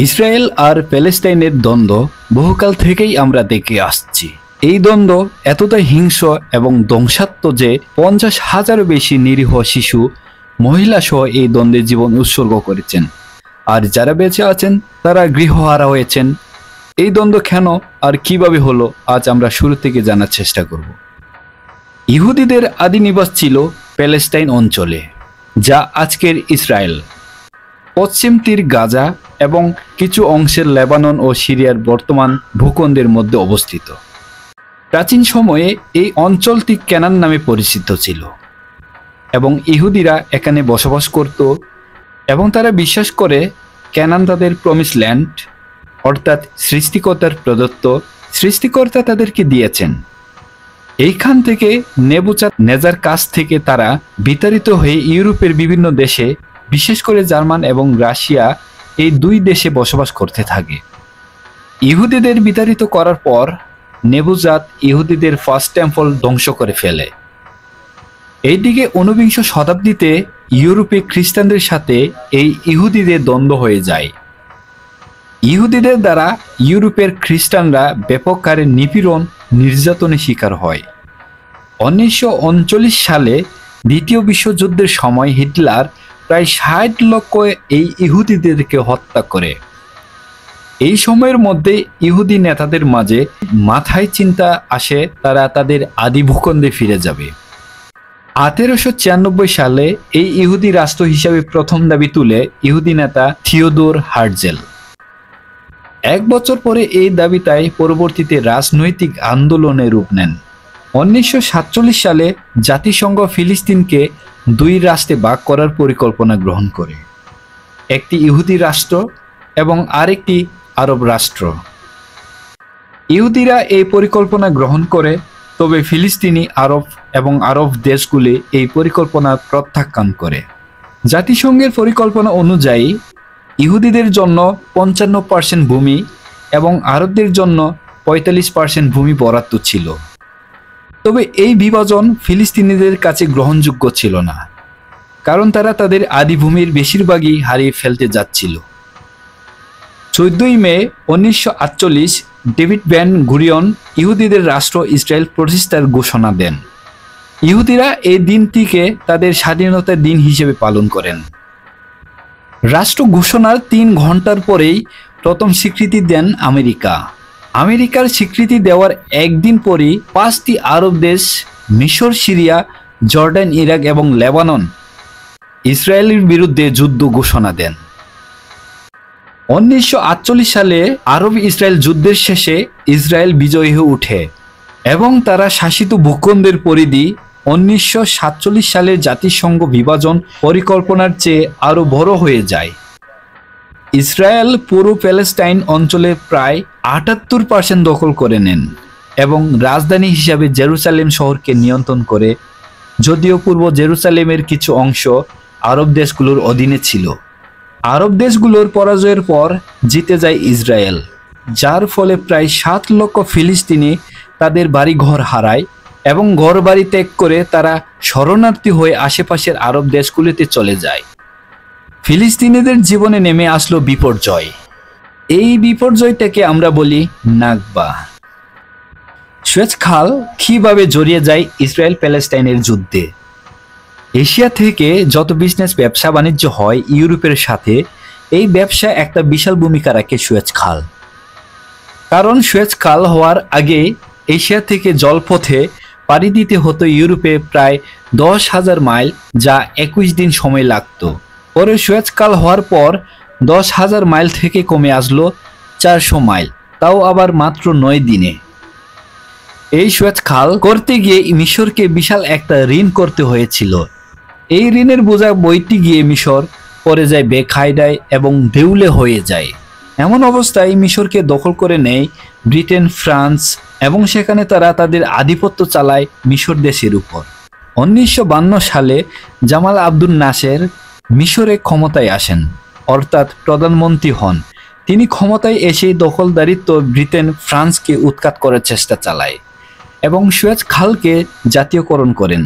Israel আর প্যালেস্টাইনের দ্বন্দ্ব বহুকাল থেকেই আমরা দেখে আসছি। এই দ্বন্দ্ব এতটাই হিংস্র এবং ধ্বংসাত্মক যে 50,000-এরও বেশি নিরীহ শিশু, মহিলা সহ এই দ্বন্দ্বে জীবন উৎসর্গ করেছেন। আর যারা বেঁচে আছেন তারা গৃহহারা হয়েছেন। এই দ্বন্দ্ব কেন আর কিভাবে হলো, আজ আমরা শুরু থেকে জানার চেষ্টা করব। ইহুদিদের আদি নিবাস ছিল প্যালেস্টাইন অঞ্চলে, যা আজকের ইসরায়েল, পশ্চিম তীর গাজা এবং কিছু অংশের লেবানন ও সিরিয়ার বর্তমান ভূখণ্ডের মধ্যে অবস্থিত। প্রাচীন সময়ে এই অঞ্চলটি কেনান নামে পরিচিত ছিল এবং ইহুদিরা এখানে বসবাস করত এবং তারা বিশ্বাস করে কেনান তাদের প্রমিস ল্যান্ড, অর্থাৎ সৃষ্টিকর্তার প্রদত্ত, সৃষ্টিকর্তা তাদেরকে দিয়েছেন। এইখান থেকে নেবুচাদনেজার কাছ থেকে তারা বিতাড়িত হয়ে ইউরোপের বিভিন্ন দেশে, বিশেষ করে জার্মান এবং রাশিয়া, এই দুই দেশে বসবাস করতে থাকে। ইহুদিদের বিতাড়িত করার পর নেবুজাদ ইহুদিদের ফার্স্ট টেম্পল ধ্বংস করে ফেলে। এইদিকে ঊনবিংশ শতাব্দীতে ইউরোপে খ্রিস্টানদের সাথে এই ইহুদিদের দ্বন্দ্ব হয়ে যায়। ইহুদিদের দ্বারা ইউরোপের খ্রিস্টানরা ব্যাপক হারে নিপীড়ন, নির্যাতনের শিকার হয়। 1939 সালে দ্বিতীয় বিশ্বযুদ্ধের সময় হিটলার প্রায় 60 লক্ষ এই ইহুদিদেরকে হত্যা করে। এই সময়ের মধ্যে ইহুদি নেতাদের মাঝে মাথায় চিন্তা আসে তারা তাদের আদি ভূখণ্ডে ফিরে যাবে। 1896 সালে এই ইহুদি রাষ্ট্র হিসাবে প্রথম দাবি তুলে ইহুদি নেতা থিওদোর হার্টজেল। এক বছর পরে এই দাবিটাই পরবর্তীতে রাজনৈতিক আন্দোলনে রূপ নেন। 1947 সালে জাতিসংঘ ফিলিস্তিনকে দুই রাষ্ট্রে ভাগ করার পরিকল্পনা গ্রহণ করে, একটি ইহুদি রাষ্ট্র এবং আরেকটি আরব রাষ্ট্র। ইহুদিরা এই পরিকল্পনা গ্রহণ করে, তবে ফিলিস্তিনি, আরব এবং আরব দেশগুলি এই পরিকল্পনা প্রত্যাখ্যান করে। জাতিসংঘের পরিকল্পনা অনুযায়ী ইহুদিদের জন্য 55% ভূমি এবং আরবদের জন্য 45% ভূমি বরাদ্দ ছিল। তবে এই বিভাজন ফিলিস্তিনিদের কাছে গ্রহণযোগ্য ছিল না, কারণ তারা তাদের আদি ভূমির বেশিরভাগই হারিয়ে ফেলতে যাচ্ছিল। 14 মে 1948 ডেভিড বেন গুরিয়ন ইহুদিদের রাষ্ট্র ইসরায়েল প্রতিষ্ঠার ঘোষণা দেন। ইহুদিরা এই দিনটিকে তাদের স্বাধীনতার দিন হিসেবে পালন করেন। রাষ্ট্র ঘোষণার 3 ঘন্টার পরেই প্রথম স্বীকৃতি দেন আমেরিকা। আমেরিকার স্বীকৃতি দেওয়ার একদিন পরই 5টি আরব দেশ, মিশর, সিরিয়া, জর্ডান, ইরাক এবং লেবানন, ইসরায়েলের বিরুদ্ধে যুদ্ধ ঘোষণা দেন। 1948 সালে আরব ইসরায়েল যুদ্ধের শেষে ইসরায়েল বিজয়ী হয়ে ওঠে এবং তারা শাসিত ভূখণ্ডের পরিধি 1947 সালের জাতিসংঘ বিভাজন পরিকল্পনার চেয়ে আরও বড় হয়ে যায়। ইসরায়েল পুরো প্যালেস্টাইন অঞ্চলে প্রায় 78% দখল করে নেন এবং রাজধানী হিসাবে জেরুসালেম শহরকে নিয়ন্ত্রণ করে, যদিও পূর্ব জেরুসালেমের কিছু অংশ আরব দেশগুলোর অধীনে ছিল। আরব দেশগুলোর পরাজয়ের পর জিতে যায় ইসরায়েল, যার ফলে প্রায় 7 লক্ষ ফিলিস্তিনি তাদের বাড়িঘর হারায় এবং ঘরবাড়ি ত্যাগ করে তারা শরণার্থী হয়ে আশেপাশের আরব দেশগুলিতে চলে যায়। ফিলিস্তিনিদের জীবনে নেমে আসলো বিপর্যয়। এই বিপর্যয়টাকে আমরা বলি নাকবা। সুয়েজ খাল কিভাবে জড়িয়ে যায় ইসরায়েল প্যালেস্টাইনের যুদ্ধে? এশিয়া থেকে যত বিজনেস, ব্যবসা বাণিজ্য হয় ইউরোপের সাথে, এই ব্যবসা একটা বিশাল ভূমিকা রাখে সুয়েজ খাল। কারণ সুয়েজ খাল হওয়ার আগে এশিয়া থেকে জলপথে পাড়ি দিতে হতো ইউরোপে প্রায় 10,000 মাইল, যা 21 দিন সময় লাগতো। পরে সুয়েজ খাল হওয়ার পর 10,000 মাইল থেকে কমে আসলো 400 মাইল, তাও আবার মাত্র 9 দিনে। এই সুয়েজ খাল করতে গিয়ে মিশরকে বিশাল একটা ঋণ করতে হয়েছিল। এই ঋণের বোঝা বইতে গিয়ে মিশর পড়ে যায় বেকায়দায় এবং দেউলে হয়ে যায়। এমন অবস্থায় মিশরকে দখল করে নেয় ব্রিটেন, ফ্রান্স এবং সেখানে তারা তাদের আধিপত্য চালায় মিশর দেশের উপর। 1952 সালে জামাল আবদুল নাসের মিশরে ক্ষমতায় আসেন, অর্থাৎ প্রধানমন্ত্রী হন। তিনি ক্ষমতায় এসেই দখলদারিত্ব ব্রিটেন, ফ্রান্সকে উৎখাত করার চেষ্টা চালায় এবং সুয়েজ খালকে জাতীয়করণ করেন,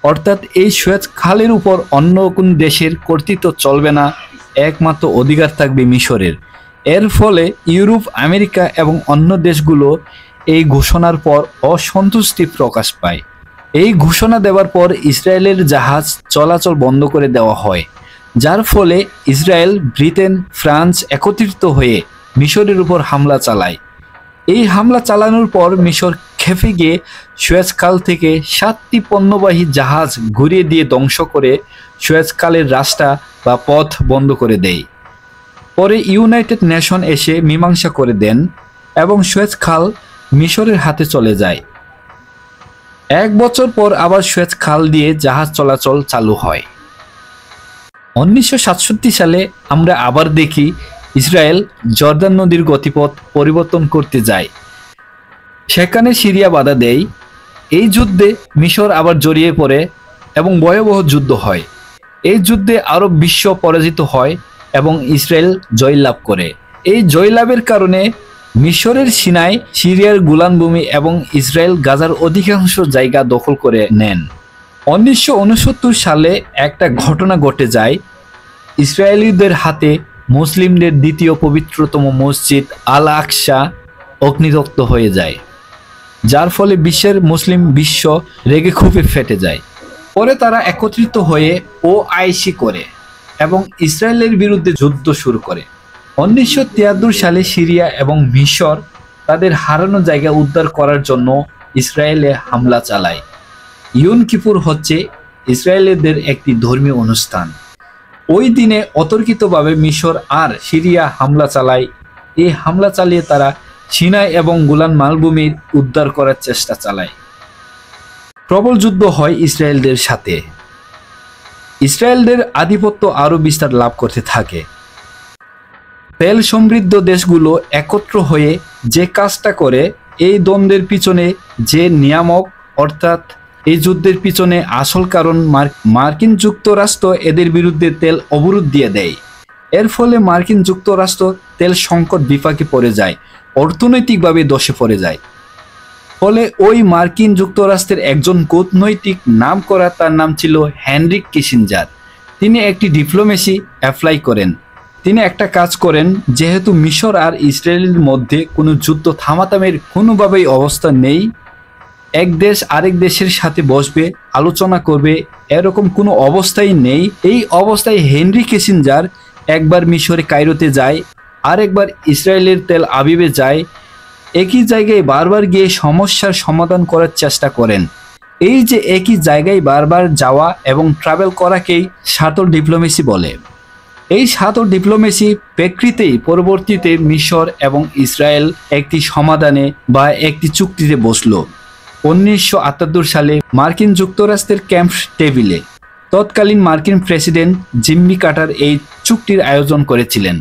অর্থাৎ এই সুয়েজ খালের উপর অন্য কোন দেশের কর্তৃত্ব চলবে না, একমাত্র অধিকার থাকবে মিশরের। এর ফলে ইউরোপ, আমেরিকা এবং অন্য দেশগুলো এই ঘোষণার পর অসন্তুষ্টি প্রকাশ পায়। এই ঘোষণা দেওয়ার পর ইসরায়েলের জাহাজ চলাচল বন্ধ করে দেওয়া হয়, যার ফলে ইসরায়েল, ব্রিটেন, ফ্রান্স একত্রিত হয়ে মিশরের উপর হামলা চালায়। এই হামলা চালানোর পর মিশর খেপে গিয়ে সুয়েজ খাল থেকে 7টি পণ্যবাহী জাহাজ ঘুরিয়ে দিয়ে ধ্বংস করে সুয়েজ খালের রাস্তা বা পথ বন্ধ করে দেয়। পরে ইউনাইটেড নেশন এসে মীমাংসা করে দেন এবং সুয়েজ খাল মিশরের হাতে চলে যায়। 1 বছর পর আবার সুয়েজ খাল দিয়ে জাহাজ চলাচল চালু হয়। 1967 সালে আমরা আবার দেখি ইসরায়েল জর্দান নদীর গতিপথ পরিবর্তন করতে যায়। সেখানে সিরিয়া বাধা দেয়। এই যুদ্ধে মিশর আবার জড়িয়ে পড়ে এবং ভয়াবহ যুদ্ধ হয়। এই যুদ্ধে আরব বিশ্ব পরাজিত হয় এবং ইসরায়েল জয়লাভ করে। এই জয়লাভের কারণে মিশরের সিনাই, সিরিয়ার গোলান ভূমি এবং ইসরায়েল গাজার অধিকাংশ জায়গা দখল করে নেন। 1969 সালে একটা ঘটনা ঘটে যায়। ইসরায়েলিদের হাতে মুসলিমদের দ্বিতীয় পবিত্রতম মসজিদ আল আকসা অগ্নিদগ্ধ হয়ে যায়, যার ফলে বিশ্বের মুসলিম বিশ্ব রেগে ক্ষোভে ফেটে যায়। পরে তারা একত্রিত হয়ে ওআইসি করে এবং ইসরায়েলের বিরুদ্ধে যুদ্ধ শুরু করে। 1973 সালে সিরিয়া এবং মিশর তাদের হারানো জায়গা উদ্ধার করার জন্য ইসরায়েলে হামলা চালায়। ইয়ুম কিপুর হচ্ছে ইসরায়েলিদের একটি ধর্মীয় অনুষ্ঠান। ওই দিনে অতর্কিতভাবে মিশর আর সিরিয়া হামলা চালায়। এই হামলা চালিয়ে তারা সিনাই এবং গোলান মালভূমির উদ্ধার করার চেষ্টা চালায়। প্রবল যুদ্ধ হয় ইসরায়েলদের সাথে। ইসরায়েলদের আধিপত্য আরও বিস্তার লাভ করতে থাকে। তেল সমৃদ্ধ দেশগুলো একত্র হয়ে যে কাজটা করে, এই দ্বন্দ্বের পিছনে যে নিয়ামক, অর্থাৎ এই যুদ্ধের পিছনে আসল কারণ মার্কিন যুক্তরাষ্ট্র এদের বিরুদ্ধে তেল অবরোধ দিয়ে দেয়। এর ফলে মার্কিন যুক্তরাষ্ট্র তেল সংকট বিপাকে পড়ে যায়, অর্থনৈতিকভাবে ধসে পড়ে যায়। ফলে ওই মার্কিন যুক্তরাষ্ট্রের একজন কূটনৈতিক নাম করা, তার নাম ছিল হেনরি কিসিঞ্জার। তিনি একটি ডিপ্লোমেসি অ্যাপ্লাই করেন। তিনি একটা কাজ করেন, যেহেতু মিশর আর ইসরায়েলের মধ্যে কোনো যুদ্ধ থামাথামের কোনোভাবেই অবস্থা নেই, এক দেশ আরেক দেশের সাথে বসবে, আলোচনা করবে, এরকম কোনো অবস্থাই নেই। এই অবস্থায় হেনরি কিসিঞ্জার একবার মিশরে কায়রোতে যায়, আরেকবার ইসরায়েলের তেল আবিবে যায়। একই জায়গায় বারবার গিয়ে সমস্যার সমাধান করার চেষ্টা করেন। এই যে একই জায়গায় বারবার যাওয়া এবং ট্রাভেল করাকেই শাটল ডিপ্লোমেসি বলে। এই শাটল ডিপ্লোমেসি প্রেক্ষিতেই পরবর্তীতে মিশর এবং ইসরায়েল একটি সমাধানে বা একটি চুক্তিতে বসল। 1978 সালে মার্কিন যুক্তরাষ্ট্রের ক্যাম্প টেবিলে তৎকালীন মার্কিন প্রেসিডেন্ট জিম্মি কার্টার এই চুক্তির আয়োজন করেছিলেন,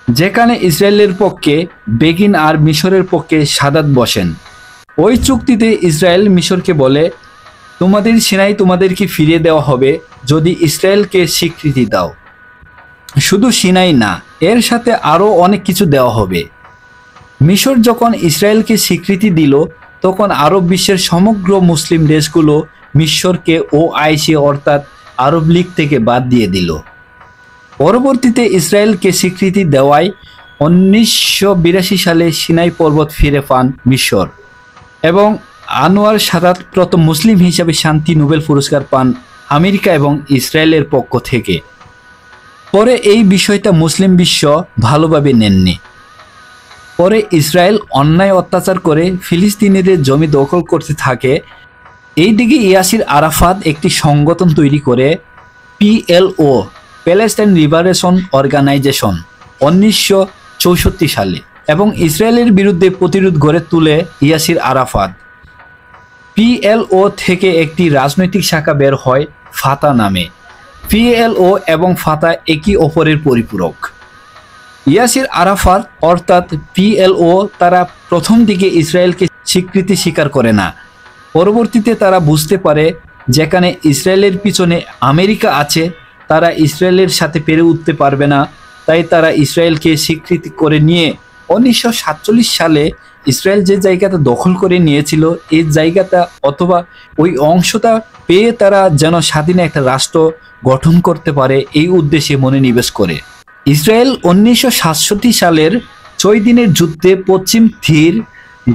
যেখানে ইসরায়েলের পক্ষে বেগিন আর মিশরের পক্ষে সাদাত বসেন। ওই চুক্তিতে ইসরায়েল মিশরকে বলে, তোমাদের সিনাই তোমাদেরকে ফিরিয়ে দেওয়া হবে যদি ইসরায়েলকে স্বীকৃতি দাও। শুধু সিনাই না, এর সাথে আরও অনেক কিছু দেওয়া হবে। মিশর যখন ইসরায়েলকে স্বীকৃতি দিল, তখন আরব বিশ্বের সমগ্র মুসলিম দেশগুলো মিশরকে ওআইসি অর্থাৎ আরব লীগ থেকে বাদ দিয়ে দিল। পরবর্তীতে ইসরায়েলকে স্বীকৃতি দেওয়ায় 1982 সালে সিনাই পর্বত ফিরে পান মিশর এবং আনোয়ার সাদাত প্রথম মুসলিম হিসাবে শান্তি নোবেল পুরস্কার পান আমেরিকা এবং ইসরায়েলের পক্ষ থেকে। পরে এই বিষয়টা মুসলিম বিশ্ব ভালোভাবে নেননি। পরে ইসরায়েল অন্যায় অত্যাচার করে ফিলিস্তিনিদের জমি দখল করতে থাকে। এইদিকে ইয়াসির আরাফাত একটি সংগঠন তৈরি করে, পিএলও, প্যালেস্টাইন লিবারেশন অর্গানাইজেশন, 1964 সালে, এবং ইসরায়েলের বিরুদ্ধে প্রতিরোধ গড়ে তুলে ইয়াসির আরাফাত। পিএলও থেকে একটি রাজনৈতিক শাখা বের হয় ফাতা নামে। পিএলও এবং ফাতা একই অপরের পরিপূরক। ইয়াসির আরাফাত অর্থাৎ পিএলও, তারা প্রথম দিকে ইসরায়েলকে স্বীকৃতি স্বীকার করে না। পরবর্তীতে তারা বুঝতে পারে যেখানে ইসরায়েলের পিছনে আমেরিকা আছে, তারা ইসরায়েলের সাথে পেরে উঠতে পারবে না। তাই তারা ইসরায়েলকে স্বীকৃতি করে নিয়ে 1947 সালে ইসরায়েল যে জায়গাটা দখল করে নিয়েছিল, এই জায়গাটা অথবা ওই অংশটা পেয়ে তারা যেন স্বাধীন একটা রাষ্ট্র গঠন করতে পারে, এই উদ্দেশ্যে মনোনিবেশ করে। ইসরায়েল 1967 সালের 6 দিনের যুদ্ধে পশ্চিম তীর,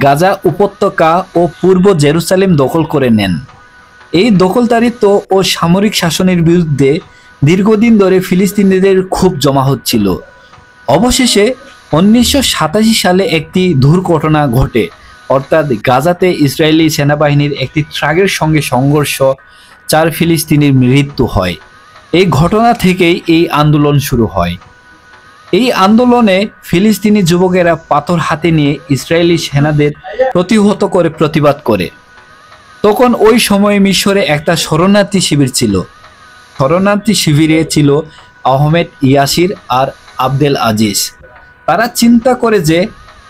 গাজা উপত্যকা ও পূর্ব জেরুসালেম দখল করে নেন। এই দখলদারিত্ব ও সামরিক শাসনের বিরুদ্ধে দীর্ঘদিন ধরে ফিলিস্তিনিদের ক্ষোভ জমা হচ্ছিল। অবশেষে 1987 সালে একটি দুর্ঘটনা ঘটে, অর্থাৎ গাজাতে ইসরায়েলি সেনাবাহিনীর একটি ট্রাকের সঙ্গে সংঘর্ষ, 4 ফিলিস্তিনির মৃত্যু হয়। এই ঘটনা থেকেই এই আন্দোলন শুরু হয়। এই আন্দোলনে ফিলিস্তিনি যুবকেরা পাথর হাতে নিয়ে ইসরায়েলি সেনাদের প্রতিহত করে প্রতিবাদ করে। তখন ওই সময়ে মিশরে একটা শরণার্থী শিবির ছিল। শরণার্থী শিবিরে ছিল আহমেদ ইয়াসির আর আবদেল আজিজ। তারা চিন্তা করে যে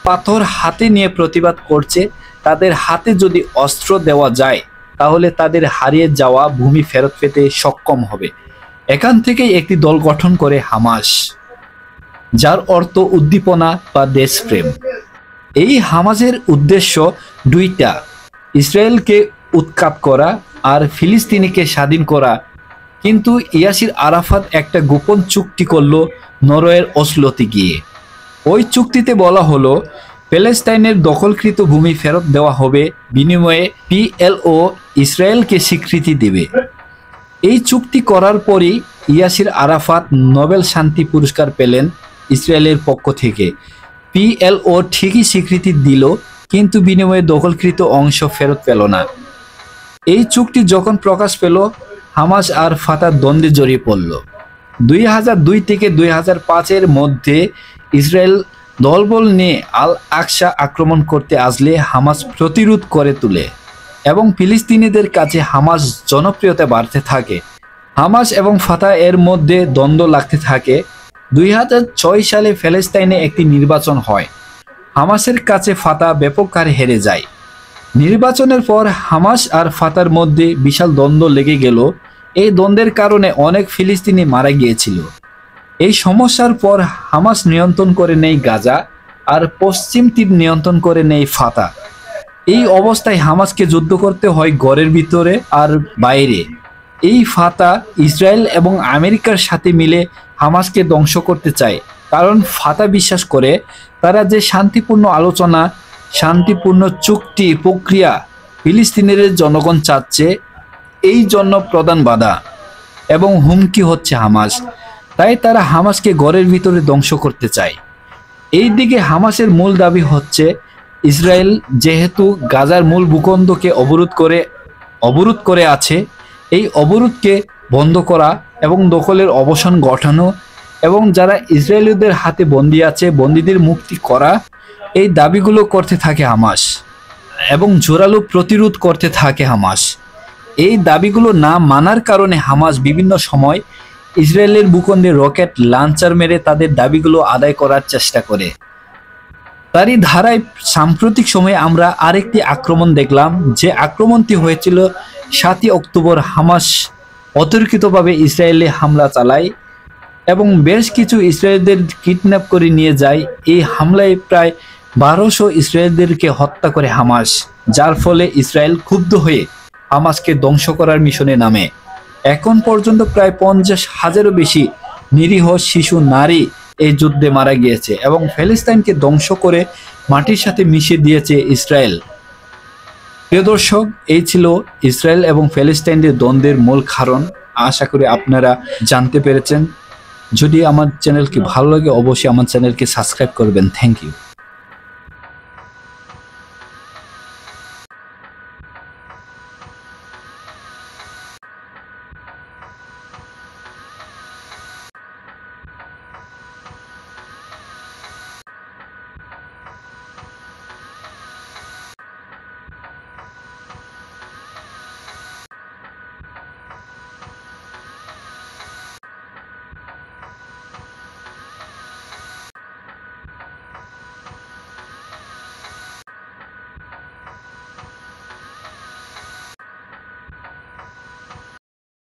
পাথর হাতে নিয়ে প্রতিবাদ করছে, তাদের হাতে যদি অস্ত্র দেওয়া যায় তাহলে তাদের হারিয়ে যাওয়া ভূমি ফেরত পেতে সক্ষম হবে। এখান থেকেই একটি দল গঠন করে হামাস, যার অর্থ উদ্দীপনা বা দেশপ্রেম। এই হামাসের উদ্দেশ্য দুইটা: ইসরায়েলকে উৎখাত করা আর ফিলিস্তিনিকে স্বাধীন করা। কিন্তু ইয়াসির আরাফাত একটা গোপন চুক্তি করল নরওয়ের অসলোতে গিয়ে। ওই চুক্তিতে বলা হলো প্যালেস্টাইনের দখলকৃত ভূমি ফেরত দেওয়া হবে, বিনিময়ে পিএলও ইসরায়েলকে স্বীকৃতি দেবে। এই চুক্তি করার পরই ইয়াসির আরাফাত নোবেল শান্তি পুরস্কার পেলেন ইসরায়েলের পক্ষ থেকে। পিএলও ঠিকই স্বীকৃতি দিল, কিন্তু বিনিময়ে দখলকৃত অংশ ফেরত পেল না। এই চুক্তি যখন প্রকাশ পেল, হামাস আর ফাতাহ দ্বন্দ্বে জড়িয়ে পড়ল। 2002 থেকে 2005-এর মধ্যে ইসরায়েল দলবল নিয়ে আল আকসা আক্রমণ করতে আসলে হামাস প্রতিরোধ করে তোলে এবং ফিলিস্তিনিদের কাছে হামাস জনপ্রিয়তা বাড়তে থাকে। হামাস এবং ফাতাহ এর মধ্যে দ্বন্দ্ব লাগতে থাকে। 2006 সালে প্যালেস্টাইনে একটি নির্বাচন হয়। হামাসের কাছে ফাতাহ ব্যাপক হারে হেরে যায়। নির্বাচনের পর হামাস আর ফাতাহর মধ্যে বিশাল দ্বন্দ্ব লেগে গেল। এই দ্বন্দ্বের কারণে অনেক ফিলিস্তিনি মারা গিয়েছিল। এই সমস্যার পর হামাস নিয়ন্ত্রণ করে নেয় গাজা আর পশ্চিম তীর নিয়ন্ত্রণ করে নেয় ফাতাহ। এই অবস্থায় হামাসকে যুদ্ধ করতে হয় ঘরের ভিতরে আর বাইরে। এই ফাতাহ ইসরায়েল এবং আমেরিকার সাথে মিলে হামাসকে ধ্বংস করতে চায়, কারণ ফাতাহ বিশ্বাস করে তারা যে শান্তিপূর্ণ আলোচনা, শান্তিপূর্ণ চুক্তি প্রক্রিয়া ফিলিস্তিনের জনগণ চাচ্ছে, এই জন্য প্রধান বাধা এবং হুমকি হচ্ছে হামাস। তাই তারা হামাসকে ঘরের ভিতরে ধ্বংস করতে চায়। এই দিকে হামাসের মূল দাবি হচ্ছে ইসরায়েল যেহেতু গাজার মূল ভূখণ্ডকে অবরোধ করে আছে, এই অবরোধকে বন্ধ করা এবং দখলের অবসান ঘটানো এবং যারা ইসরায়েলিদের হাতে বন্দী আছে বন্দীদের মুক্তি করা, এই দাবিগুলো করতে থাকে হামাস এবং জোরালো প্রতিরোধ করতে থাকে হামাস। এই দাবিগুলো না মানার কারণে হামাস বিভিন্ন সময় ইসরায়েলের ভূখণ্ডে রকেট লঞ্চার মেরে তাদের দাবিগুলো আদায় করার চেষ্টা করে। তারই ধারায় সাম্প্রতিক সময়ে আমরা আরেকটি আক্রমণ দেখলাম, যে আক্রমণটি হয়েছিল 7 অক্টোবর। হামাস অতর্কিতভাবে ইসরায়েলে হামলা চালায় এবং বেশ কিছু ইসরায়েলদের কিডন্যাপ করে নিয়ে যায়। এই হামলায় প্রায় 1200 ইসরায়েলদেরকে হত্যা করে হামাস, যার ফলে ইসরায়েল ক্ষুব্ধ হয়ে হামাসকে ধ্বংস করার মিশনে নামে। এখন পর্যন্ত প্রায় 50,000-এরও বেশি নিরীহ শিশু নারী এই যুদ্ধে মারা গিয়েছে এবং প্যালেস্টাইনকে ধ্বংস করে মাটির সাথে মিশিয়ে দিয়েছে ইসরায়েল। প্রিয় দর্শক, এই ছিল ইসরায়েল এবং প্যালেস্টাইনের দ্বন্দ্বের মূল কারণ। আশা করি আপনারা জানতে পেরেছেন। যদি আমার চ্যানেলকে ভালো লাগে অবশ্যই আমার চ্যানেলকে সাবস্ক্রাইব করবেন। Thank you.